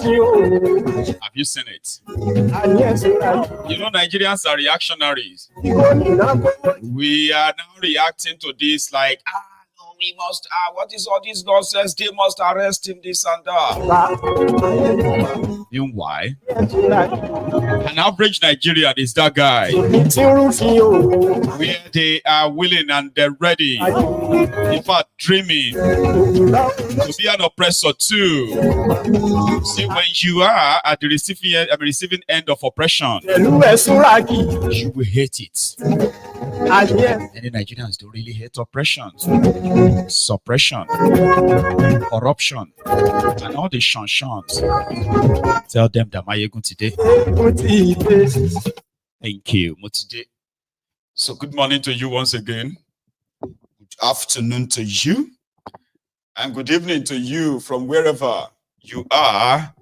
Have you seen it? You know, Nigerians are reactionaries. We are now reacting to this like, no, we must, what is all this nonsense? They must arrest him, this and that. You know why? An average Nigerian is that guy where they are willing and they're ready, in fact, dreaming to be an oppressor too. See, when you are at the receiving end of oppression, you will hate it. Many Nigerians don't really hate oppression, suppression, corruption, and all the shans. Tell them that Mayegun today. Thank you, Mutide. So good morning to you once again. Good afternoon to you. And good evening to you from wherever you are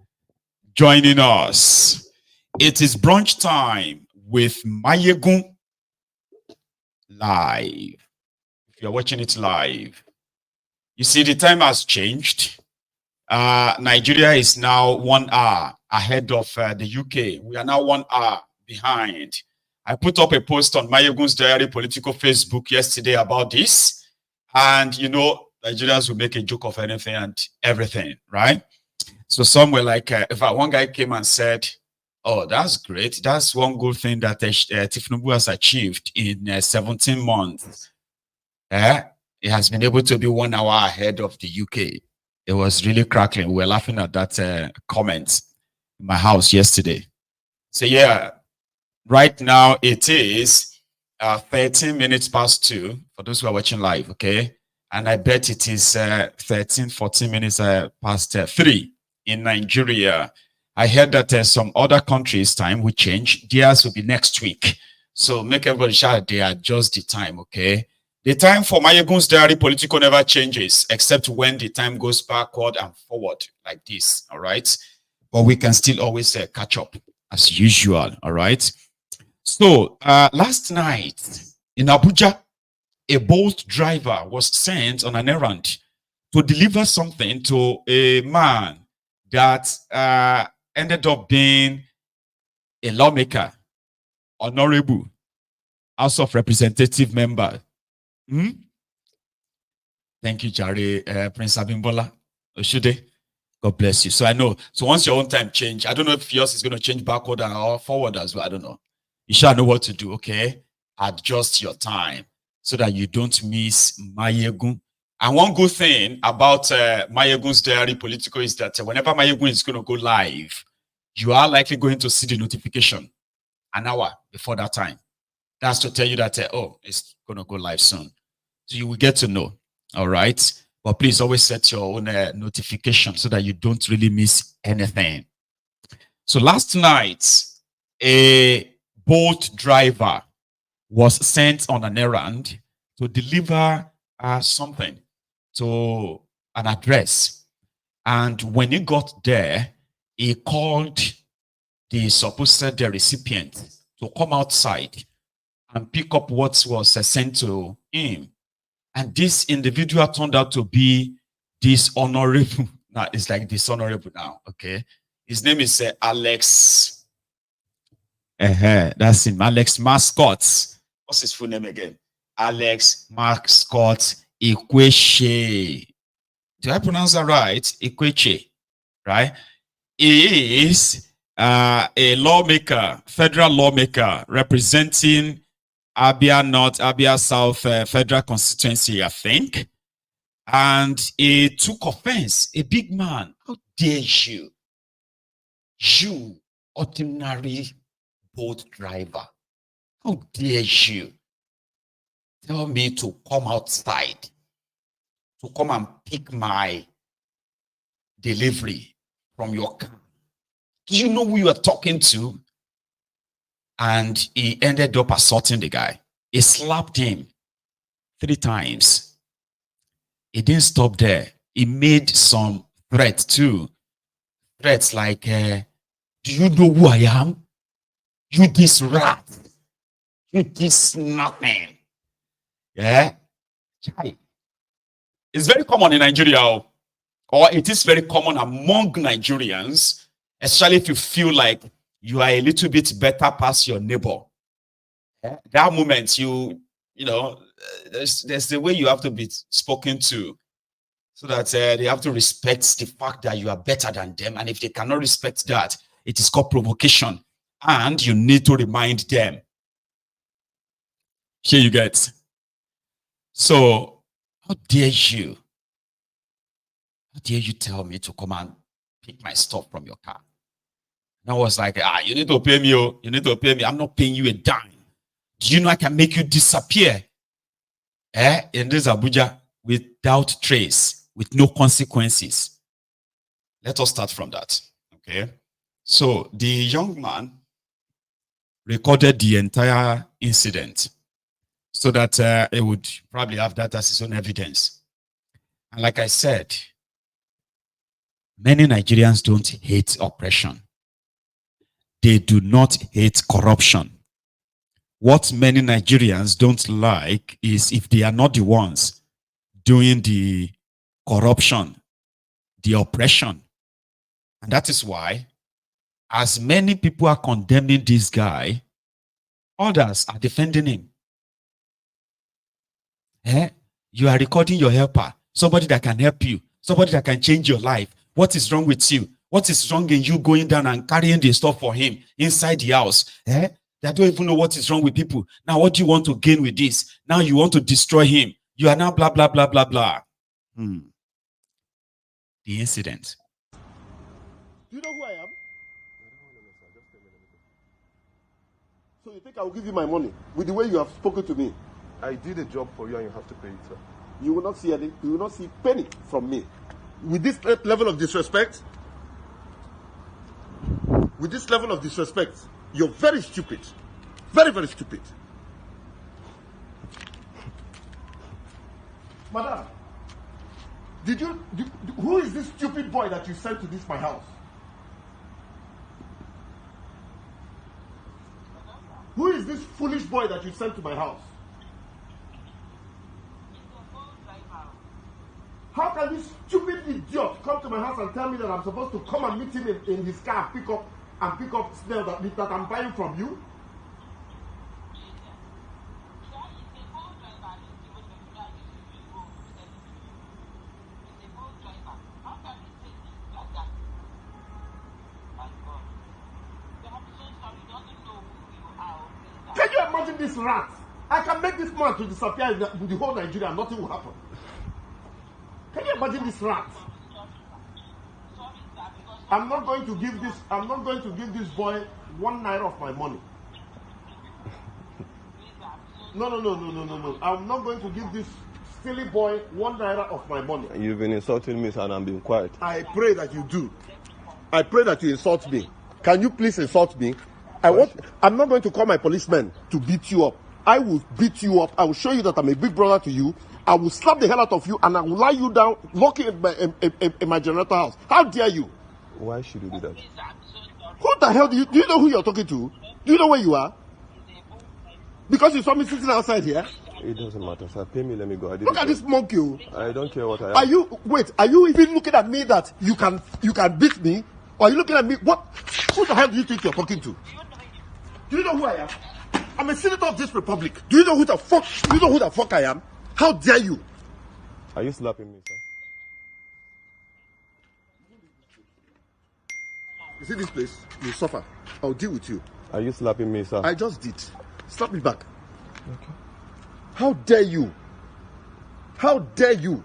joining us. It is brunch time with Mayegun live. If you're watching it live, you see the time has changed. Nigeria is now 1 hour ahead of the UK. We are now 1 hour behind. I put up a post on Mayegun's Diary Political Facebook yesterday about this. And, you know, Nigerians will make a joke of anything and everything, right? So some were like, one guy came and said, oh, that's great. That's one good thing that Tifnubu has achieved in 17 months. It has been able to be 1 hour ahead of the UK. It was really crackling. We were laughing at that comment in my house yesterday. So yeah, right now it is 13 minutes past 2 for those who are watching live, okay? And I bet it is 14 minutes past 3 in Nigeria. I heard that some other countries' time will change. Theirs will be next week. So make everybody sure they adjust the time, okay? The time for Mayegun's Diary Political never changes, except when the time goes backward and forward like this, all right? But we can still always catch up as usual, all right? So last night in Abuja, a Bolt driver was sent on an errand to deliver something to a man that ended up being a lawmaker, honorable House of Representative member. Thank you, Jare, Prince Abimbola Oshude. God bless you. So I know. So once your own time change, I don't know if yours is going to change backward or forward as well. I don't know. You shall know what to do, okay? Adjust your time so that you don't miss Mayegun. And one good thing about Mayegun's Diary Political is that whenever Mayegun is going to go live, you are likely going to see the notification an hour before that time. That's to tell you that, oh, it's going to go live soon. So you will get to know, all right? But please always set your own notification so that you don't really miss anything. So last night, a Bolt driver was sent on an errand to deliver something to an address. And when he got there, he called the supposed recipient to come outside and pick up what was sent to him. And this individual turned out to be dishonorable. Now, it's like dishonorable now, okay? His name is Alex. That's him, Alex Mascot. What's his full name again? Alex Mascot Ikweche. Did I pronounce that right? Ikweche, right? He is a lawmaker, federal lawmaker, representing Abia North, Abia South Federal Constituency, I think. And he took offense. A big man. How dare you? You, ordinary boat driver. How dare you tell me to come outside, to come and pick my delivery from your car? Do you know who you are talking to? And he ended up assaulting the guy. He slapped him 3 times. He didn't stop there. He made some threats too. Threats like, do you know who I am? You this rat. You this nothing. Yeah? It's very common in Nigeria, or it is very common among Nigerians especially if you feel like you are a little bit better past your neighbor. That moment, there's the way you have to be spoken to, so that they have to respect the fact that you are better than them. And if they cannot respect that, it is called provocation. And you need to remind them. Here you get. So, how dare you? How dare you tell me to come and pick my stuff from your car? And I was like, you need to pay me. Oh. You need to pay me. I'm not paying you a dime. Do you know I can make you disappear? In this Abuja without trace, with no consequences. Let us start from that. Okay. So the young man recorded the entire incident so that he would probably have that as his own evidence. And like I said, many Nigerians don't hate oppression. They do not hate corruption. What many Nigerians don't like is if they are not the ones doing the corruption, the oppression. And that is why, as many people are condemning this guy, others are defending him. You are recording your helper, somebody that can help you, somebody that can change your life. What is wrong with you? What is wrong in you going down and carrying the stuff for him inside the house? They don't even know what is wrong with people. Now, what do you want to gain with this? Now you want to destroy him. You are now blah, blah, blah, blah, blah. The incident. Do you know who I am? So you think I will give you my money with the way you have spoken to me? I did a job for you and you have to pay it, sir. You will not see any. You will not see penny from me. With this level of disrespect, you're very stupid. Very, very stupid. Madam, who is this stupid boy that you sent to this my house? Who is this foolish boy that you sent to my house? How can this stupid idiot come to my house and tell me that I'm supposed to come and meet him in his car and pick up snail that I'm buying from you? Can you imagine this rat? I can make this man to disappear in the whole Nigeria and nothing will happen. Can you imagine this rat? I'm not going to give this boy 1 naira of my money. No. I'm not going to give this silly boy 1 naira of my money. You've been insulting me, sir, and I'm being quiet. I pray that you do. I pray that you insult me. Can you please insult me? I'm not going to call my policemen to beat you up. I will beat you up. I will show you that I'm a big brother to you. I will slap the hell out of you and I will lie you down, lock you in my generator house. How dare you? Why should you do that? Who the hell do you know who you're talking to? Do you know where you are? Because you saw me sitting outside here? It doesn't matter, sir. Pay me, let me go. Look at this monkey. I don't care what I am. Are you even looking at me that you can beat me? Or are you looking at me? What? Who the hell do you think you're talking to? Do you know who I am? I'm a senator of this republic. Do you know who the fuck I am? How dare you? Are you slapping me, sir? You see this place? You suffer. I'll deal with you. Are you slapping me, sir? I just did. Slap me back. Okay. How dare you? How dare you?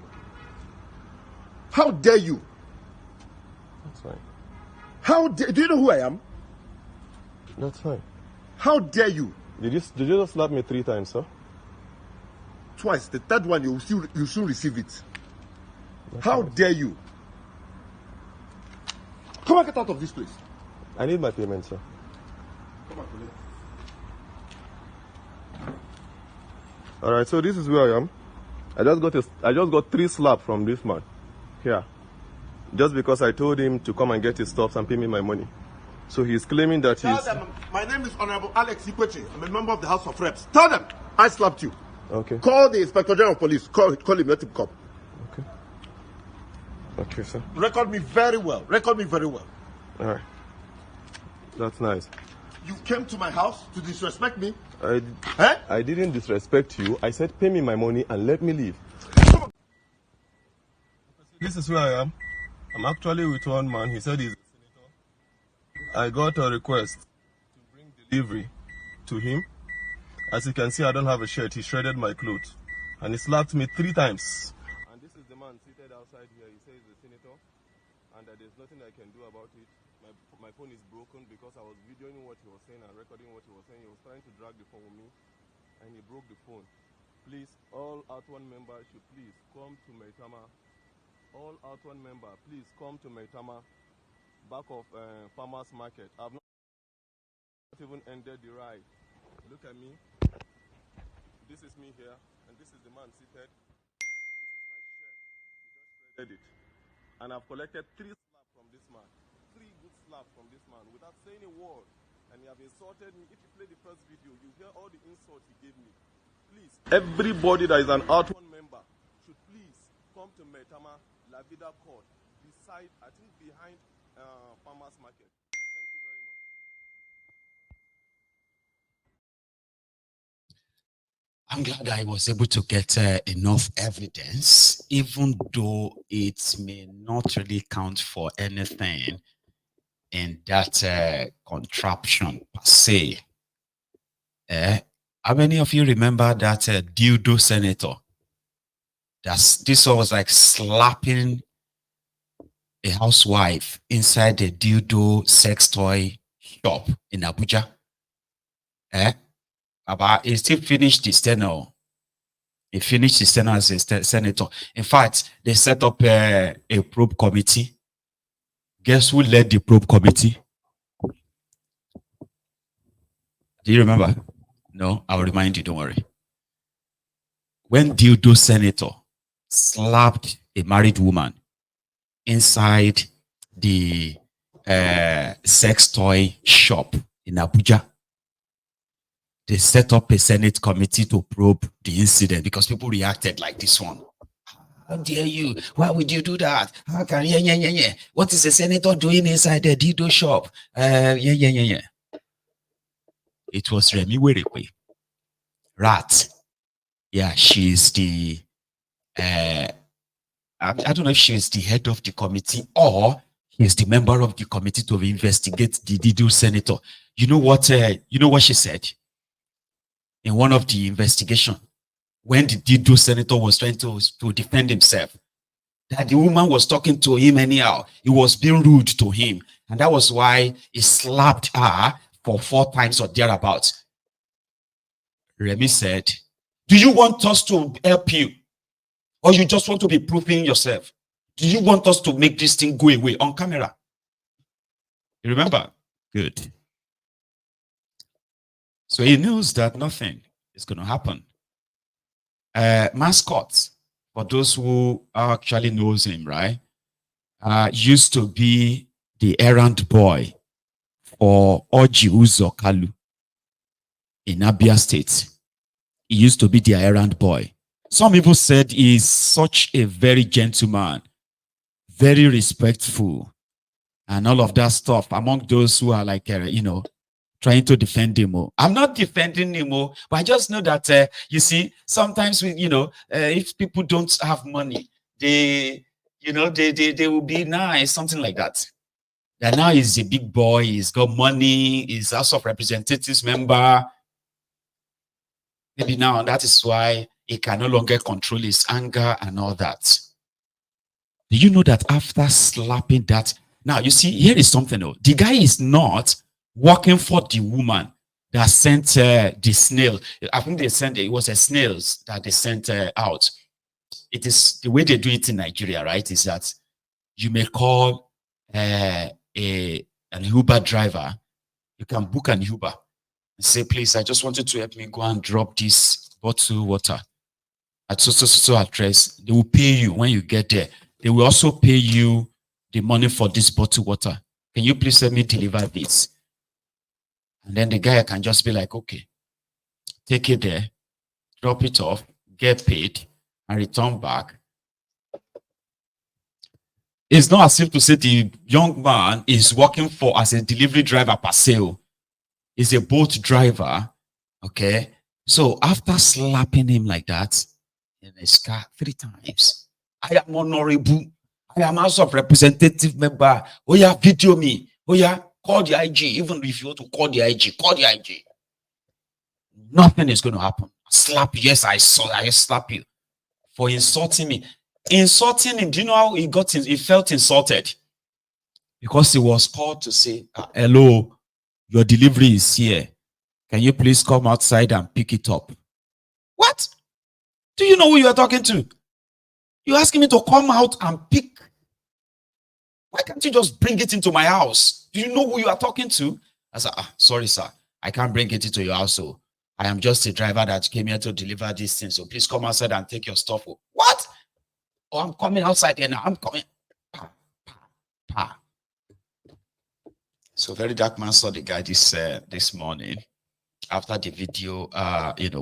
How dare you? That's fine. Do you know who I am? That's fine. How dare you? Did you just slap me 3 times, sir? Twice. The third one, you soon receive it. How dare you? Come on, get out of this place. I need my payment, sir. Come on, collect. All right, so this is where I am. I just got 3 slaps from this man here, just because I told him to come and get his stuff and pay me my money. So he's claiming that Tell them, my name is Honorable Alex Ikwechi. I'm a member of the House of Reps. Tell them I slapped you. Okay. Call the Inspector General of Police. Call him, let him come. Okay. Okay, sir. Record me very well. All right. That's nice. You came to my house to disrespect me? I didn't disrespect you. I said pay me my money and let me leave. This is where I am. I'm actually with one man. He said he's a senator. I got a request to bring delivery to him. As you can see, I don't have a shirt. He shredded my clothes. And he slapped me 3 times. And this is the man seated outside here. He says he's a senator. And that there's nothing I can do about it. My phone is broken because I was videoing what he was saying and recording what he was saying. He was trying to drag the phone with me. And he broke the phone. Please, all Out1 members should please come to Maitama. All Out1 member, please come to Maitama, back of Farmers Market. I've not even ended the ride. Look at me. This is me here, and this is the man seated. This is my shirt. He just shredded it. And I've collected 3 slaps from this man. 3 good slaps from this man without saying a word. And he have insulted me. If you play the first video, you hear all the insults he gave me. Please, everybody that is an Out1 member should please come to Maitama La Vida Court, beside, I think behind Farmers Market. Thank you very much. I'm glad I was able to get enough evidence, even though it may not really count for anything in that contraption per se. How many of you remember that dildo senator? This was like slapping a housewife inside the dildo sex toy shop in Abuja. But he still finished his tenure. He finished his tenure as a senator. In fact, they set up a probe committee. Guess who led the probe committee? Do you remember? No, I'll remind you, don't worry. When dildo senator slapped a married woman inside the sex toy shop in Abuja, they set up a Senate committee to probe the incident because people reacted like this one. How dare you? Why would you do that? How can What is the senator doing inside the dildo shop? It was Remi Werekwe. Rat. Yeah, she's the I don't know if she is the head of the committee or he is the member of the committee to investigate the dildo senator. You know what she said in one of the investigation when the dildo senator was trying to defend himself, that the woman was talking to him anyhow. He was being rude to him, and that was why he slapped her for 4 times or thereabouts. Remy said, do you want us to help you, or you just want to be proving yourself? Do you want us to make this thing go away on camera? You remember? Good. So he knows that nothing is going to happen. Mascot, for those who actually knows him, right? Used to be the errand boy for Oji Uzo Kalu in Abia State. He used to be the errand boy. Some people said he's such a very gentleman, very respectful, and all of that stuff among those who are like, trying to defend him. I'm not defending him, but I just know that, you see, sometimes, if people don't have money, they will be nice, something like that. And now he's a big boy, he's got money, he's House of Representatives member. Maybe now that is why he can no longer control his anger and all that. Do you know that after slapping that, now you see, here is something though. The guy is not working for the woman that sent the snail. I think it was a snails that they sent out. It is the way they do it in Nigeria, right? Is that you may call an Uber driver. You can book an Uber and say, please, I just wanted to help me go and drop this bottle water at so address. They will pay you when you get there. They will also pay you the money for this bottle water. Can you please let me deliver this? And then the guy can just be like, okay, take it there, drop it off, get paid, and return back. It's not as if to say the young man is working for as a delivery driver per se. He's a boat driver. Okay. So after slapping him like that in his car 3 times, I am honorable. I am House of Representative member. Oh yeah, video me. Oh yeah, call the IG. Even if you want to call the IG, call the IG. Nothing is going to happen. Slap you. Yes, I slap you for insulting me. Insulting him. Do you know how he felt insulted? Because he was called to say, hello, your delivery is here. Can you please come outside and pick it up? What? Do you know who you are talking to? You're asking me to come out and pick. Why can't you just bring it into my house? Do you know who you are talking to? I said, sorry, sir. I can't bring it into your house. So I am just a driver that came here to deliver this thing. So please come outside and take your stuff. What? Oh, I'm coming outside here now. I'm coming. So Very Dark Man saw the guy this morning after the video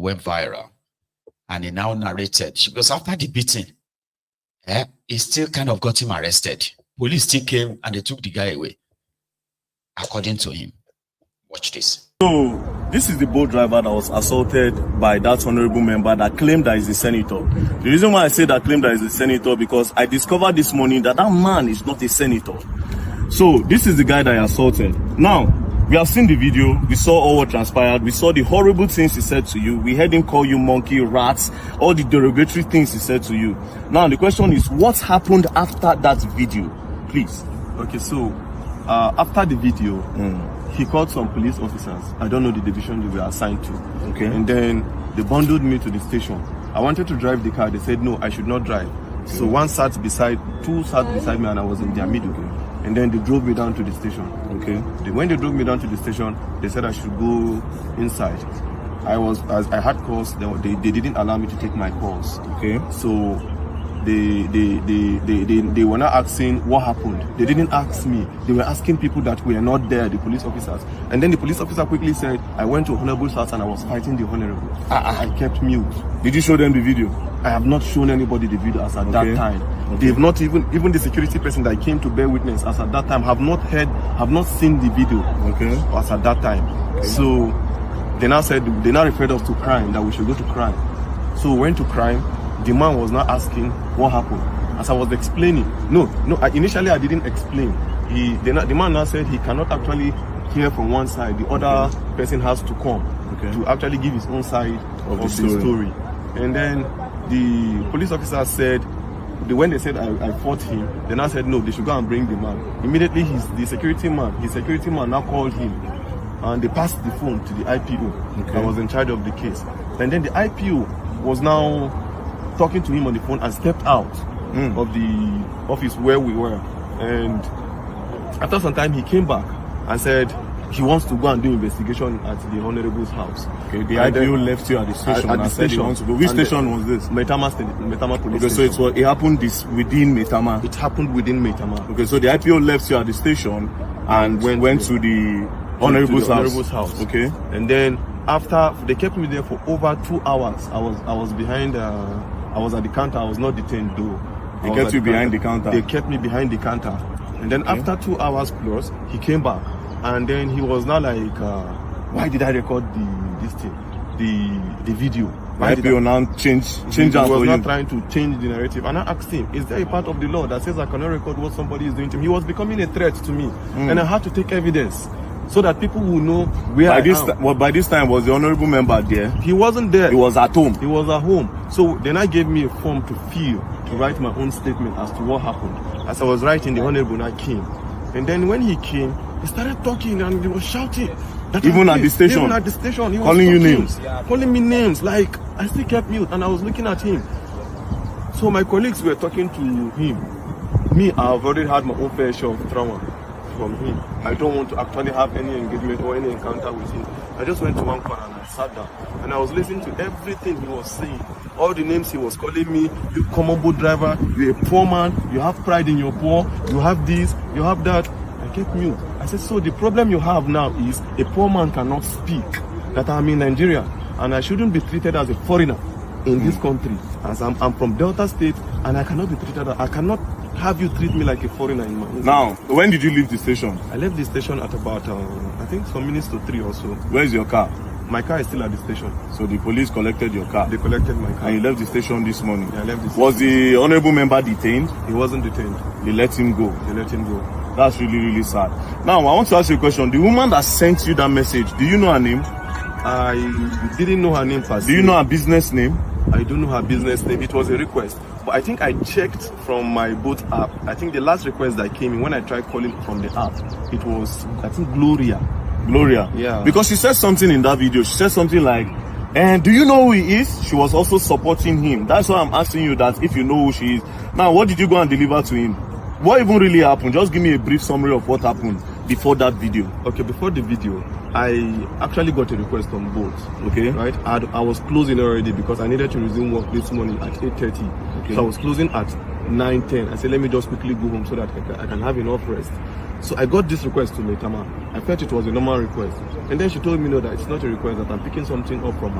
went viral, and he now narrated, because after the beating, he still kind of got him arrested. Police still came and they took the guy away, according to him. Watch this. So this is the boat driver that was assaulted by that honorable member that claimed that he's a senator. The reason why I say that claimed that he's a senator, because I discovered this morning that man is not a senator. So this is the guy that I assaulted. Now, we have seen the video, we saw all what transpired, we saw the horrible things he said to you, we heard him call you monkey, rats, all the derogatory things he said to you. Now the question is, what happened after that video? Please. Okay, so after the video, he called some police officers. I don't know the division they were assigned to. Okay. And then they bundled me to the station. I wanted to drive the car. They said, no, I should not drive. So two sat beside me, and I was in their middle. And then they drove me down to the station. Okay. When they drove me down to the station, they said I should go inside. I had calls. They didn't allow me to take my calls. Okay. So they were not asking what happened. They didn't ask me. They were asking people that were not there, the police officers. And then the police officer quickly said, I went to Honorable's house and I was fighting the Honorable. I kept mute. Did you show them the video? I have not shown anybody the video as at that time. Okay. They've not even the security person that came to bear witness as at that time have not seen the video. Okay. As at that time. Okay. So they now referred us to crime, that we should go to crime. So we went to crime. The man was not asking what happened. As I was explaining, initially I didn't explain. The man now said he cannot actually hear from one side. The other person has to come to actually give his own side of the story. And then the police officer said, when they said I fought him, they now said no, they should go and bring the man. Immediately his security man now called him, and they passed the phone to the IPO that was in charge of the case. And then the IPO was now talking to him on the phone and stepped out of the office where we were. And after some time, he came back and said he wants to go and do investigation at the Honorable's house. Okay, the IPO left you at the station at the station. He wants to go. Which station was this? Maitama police station. So it happened within Maitama. It happened within Maitama. Okay, so the IPO left you at the station and went to the Honorable's house. Okay. And then after they kept me there for over 2 hours, I was behind. I was at the counter. I was not detained though. They kept you behind the counter. They kept me behind the counter. And then after 2 hours plus, he came back. And then he was now like, why did I record the video? Why did I now change He was not trying to change the narrative. And I asked him, is there a part of the law that says I cannot record what somebody is doing to me? He was becoming a threat to me. And I had to take evidence so that people will know where I am. By this time, was the honorable member there? He wasn't there. He was at home. He was at home. So then I gave me a form to fill, to write my own statement as to what happened. As I was writing, the honorable I came. And then when he came, he started talking and he was shouting. Even at the station? Even at the station. He was calling you names? Calling me names. Like, I still kept mute and I was looking at him. So my colleagues were talking to him. Me, I've already had my own fair share of trauma from him. I don't want to actually have any engagement or any encounter with him. I just went to one corner and I sat down. And I was listening to everything he was saying. All the names he was calling me. You common boat driver, you're a poor man, you have pride in your poor, you have this, you have that. I kept mute. I said, so the problem you have now is a poor man cannot speak, that I'm in Nigeria and I shouldn't be treated as a foreigner in this country, as I'm from Delta State, and I cannot be treated, I cannot have you treat me like a foreigner in my home. Now, when did you leave the station? I left the station at about, I think some minutes to 3 or so. Where's your car? My car is still at the station. So the police collected your car? They collected my car. And you left the station this morning? Yeah, I left the station. Was the honorable member detained? He wasn't detained. They let him go? They let him go. That's really, really sad. Now, I want to ask you a question. The woman that sent you that message, do you know her name? I didn't know her name per se. Do you know her business name? I don't know her business name. It was a request. But I think I checked from my boat app. I think the last request that came in when I tried calling from the app, it was, I think, Gloria. Gloria? Yeah. Because she said something in that video. She said something like, and do you know who he is? She was also supporting him. That's why I'm asking you that if you know who she is. Now, what did you go and deliver to him? What even really happened? Just give me a brief summary of what happened before that video. Okay, before the video, I actually got a request on boat. Okay. Right? I was closing already because I needed to resume work this morning at 8:30. Okay. So I was closing at 9:10. I said, let me just quickly go home so that I can have enough rest. So I got this request to Maitama. I felt it was a normal request. And then she told me, no, that it's not a request, that I'm picking something up from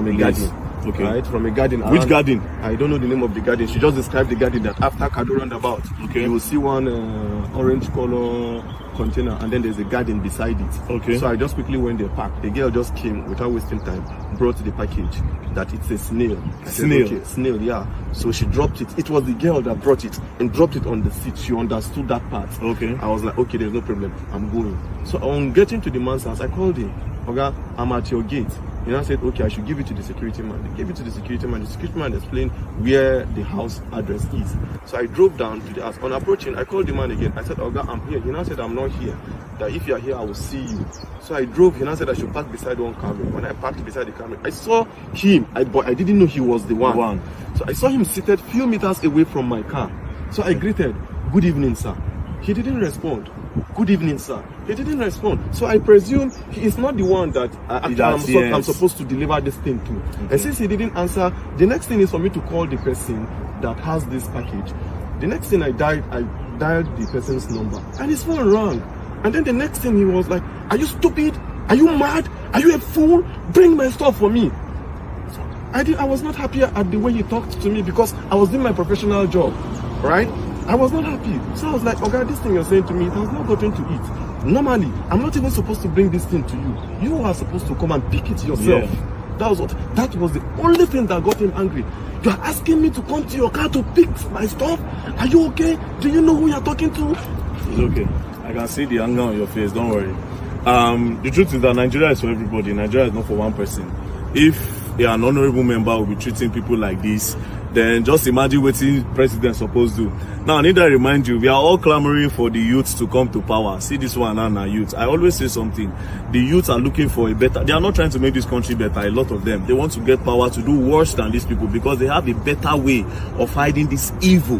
a garden. Okay. Right? From a garden. Which garden? I don't know the name of the garden. She just described the garden that after Kado roundabout, okay, you will see one orange color container and then there's a garden beside it. Okay. So I just quickly went there, parked. The girl just came without wasting time, brought the package that it's a snail. Snail? Okay, snail, yeah. So she dropped it. It was the girl that brought it and dropped it on the seat. She understood that part. Okay. I was like, okay, there's no problem. I'm going. So on getting to the man's house, I called him. Okay, I'm at your gate. You know, I said, okay, I should give it to the security man. They gave it to the security man. The security man explained where the house address is. So I drove down to the house. On approaching, I called the man again. I said, Oga, I'm here. He now said, I'm not here. That if you are here, I will see you. So I drove. He now said I should park beside one camera. When I parked beside the camera, I saw him. But I didn't know he was the one. So I saw him seated few meters away from my car. So I greeted, good evening, sir. He didn't respond. Good evening, sir. He didn't respond. So I presume he is not the one that I'm supposed to deliver this thing to. Okay. And since he didn't answer, the next thing is for me to call the person that has this package. The next thing I dialed the person's number and his phone rang. And then the next thing he was like, are you stupid? Are you mad? Are you a fool? Bring my stuff for me. So I was not happy at the way he talked to me because I was doing my professional job, right? I was not happy. So I was like, okay, this thing you're saying to me, it has not gotten to it. Normally, I'm not even supposed to bring this thing to you. You are supposed to come and pick it yourself. Yeah. That was the only thing that got him angry. You are asking me to come to your car to pick my stuff? Are you okay? Do you know who you're talking to? It's okay. I can see the anger on your face, don't worry. The truth is that Nigeria is for everybody. Nigeria is not for one person. If an honorable member will be treating people like this, then just imagine what the president supposed to do. Now, I need to remind you, we are all clamoring for the youth to come to power. See this one and our youth. I always say something. The youth are looking for a better... They are not trying to make this country better, a lot of them. They want to get power to do worse than these people because they have a better way of hiding this evil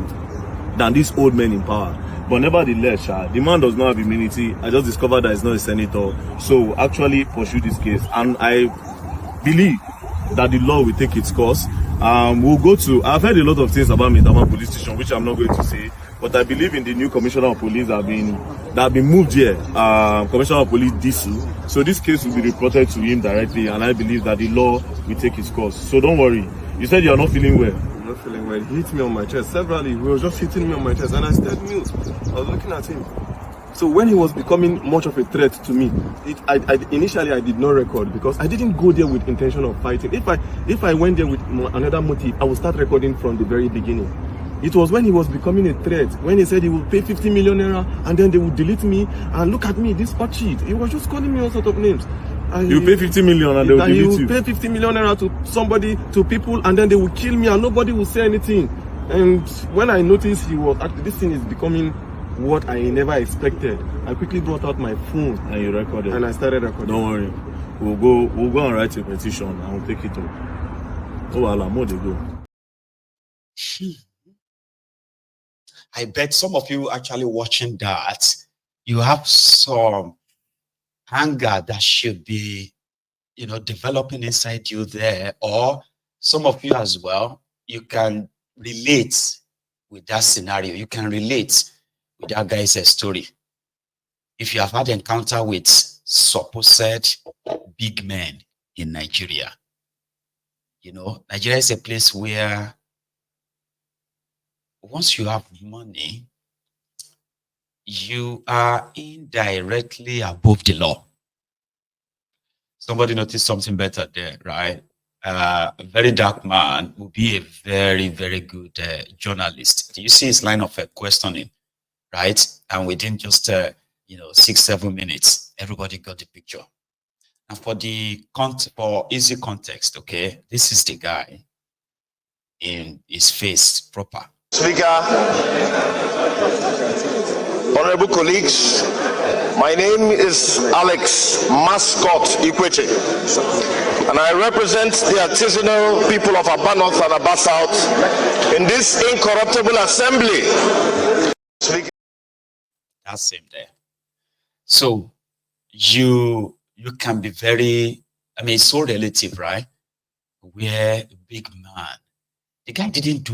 than these old men in power. But nevertheless, the man does not have immunity. I just discovered that he's not a senator. So actually pursue this case. And I believe that the law will take its course. We'll go to... I've heard a lot of things about Maitama police station, which I'm not going to say. But I believe in the new commissioner of police that have been moved here. Commissioner of police Disu. So this case will be reported to him directly. And I believe that the law will take its course. So don't worry. You said you are not feeling well. I'm not feeling well. He hit me on my chest severally. He was just hitting me on my chest. And I stayed mute. I was looking at him. So when he was becoming much of a threat to me, initially I did not record because I didn't go there with intention of fighting. If I went there with another motive, I would start recording from the very beginning. It was when he was becoming a threat, when he said he would pay 50 million naira and then they would delete me and look at me, this hot cheat. He was just calling me all sorts of names. You pay 50 million and they will delete you? He will pay 50 million naira to somebody, to people, and then they will kill me and nobody will say anything. And when I noticed he was actually, this thing is becoming what I never expected, I quickly brought out my phone and you recorded. And I started recording. Don't worry, we'll go and write a petition and we'll take it up. Oh, Allah, more they go. I bet some of you actually watching that, you have some anger that should be, developing inside you there, or some of you as well, you can relate with that scenario. You can relate with that guy's story. If you have had encounter with supposed big men in Nigeria, Nigeria is a place where once you have money, you are indirectly above the law. Somebody noticed something better there, right? A very dark man will be a very, very good journalist. Do you see his line of questioning, right? And within just 6-7 minutes, everybody got the picture. And for easy context, okay, this is the guy in his face proper. Speaker, honorable colleagues, my name is Alex Mascot Ikwete, and I represent the artisanal people of Aba North and Aba South in this incorruptible assembly. Speaker. That's him there. So you can be very, I mean, it's so relative, right? We're a big man. The guy didn't do